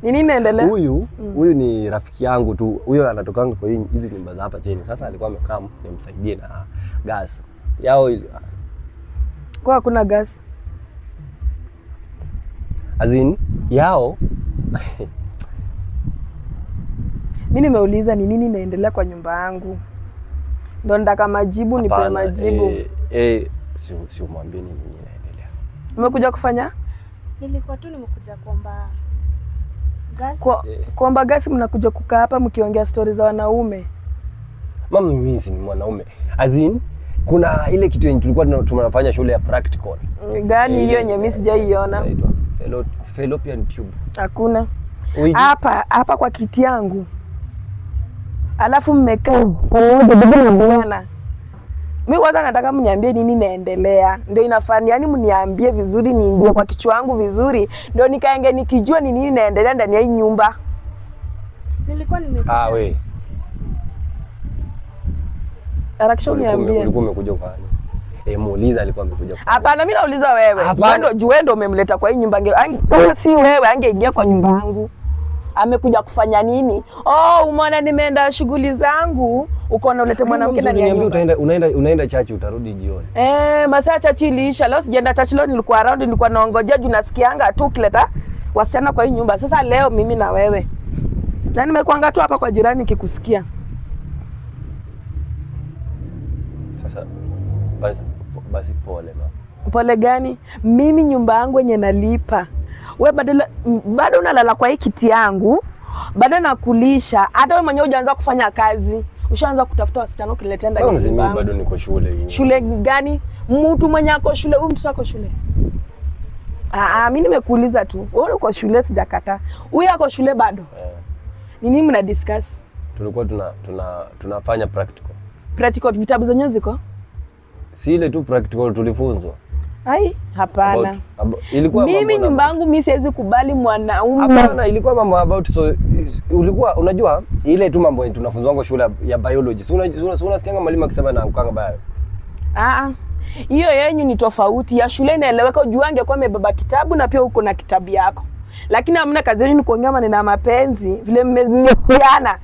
Nini inaendelea? Huyu ni rafiki yangu tu. Huyo anatokanga kwa hizi nyumba za hapa chini. Sasa alikuwa amekaa nimsaidie na gas. Yao Kwa hakuna gas. Azin yao. Mimi nimeuliza ni nini inaendelea kwa nyumba yangu. Ndio ndaka majibu, nipe majibu. Si umwambie nini inaendelea. Umekuja kufanya? Nilikuwa tu nimekuja kuomba gas. Kuomba gas mnakuja kukaa hapa mkiongea stories za wanaume. Mama mimi si ni mwanaume. Azin kuna ile kitu yenye tulikuwa tunafanya shule ya practical. Gani hiyo yenye mimi sijaiona? Fallopian tube. Hakuna. Hapa kwa kiti yangu. Alafu mmekaa pamoja bibi na bwana. Mimi kwanza nataka mniambie nini inaendelea. Ndio inafanya yani mniambie vizuri niingie kwa kichwa changu vizuri. Ndio nikaenge nikijua ni nini inaendelea ndani ya hii nyumba. Nilikuwa nimekuja. We. Harakisha uniambie. Ulikuwa umekuja kwa nini? Muuliza alikuwa amekuja. Hapana, mimi nauliza wewe. Wewe ndio umemleta kwa hii nyumba. Si wewe angeingia kwa nyumba yangu. Amekuja kufanya nini? Umeona nimeenda shughuli zangu, uko na ulete mwanamke ndani ya nyumba. Unaenda chachi utarudi jioni. Masaa chachi iliisha. Leo sijaenda chachi, leo nilikuwa around, nilikuwa naongojea juu nasikianga tu kileta wasichana kwa hii nyumba. Sasa leo mimi na wewe. Na nimekuanga tu hapa kwa jirani kikusikia. Sasa basi pole mama. Pole gani? Mimi nyumba yangu yenye nalipa. Wewe bado unalala kwa hii kiti yangu, bado nakulisha. Hata wewe mwenyewe hujaanza kufanya kazi. Ushaanza kutafuta wasichana ukiletea ndani ya nyumba. Mimi bado niko shule hivi. Shule gani? Mtu mwenye ako shule, huyu mtu ako shule. Mimi nimekuuliza tu. Wewe uko shule sijakataa. Huyu ako shule bado. Nini mna discuss? Tulikuwa tunafanya practical. Practical vitabu zenyewe ziko? Si ile tu practical tulifunzwa. Hapana. Ilikuwa mimi nyumba yangu mimi siwezi kubali mwanaume. Hapana, ilikuwa mambo about ulikuwa unajua ile tu mambo tunafunzwa shule ya biology. Si unasikianga mwalimu akisema na ukanga bio. Hiyo yenyu ni tofauti. Ya shule inaeleweka, ujuange kwa amebeba kitabu na pia uko na kitabu yako. Lakini hamna kazi yenu ni kuongea maneno ya mapenzi, vile mmesiana.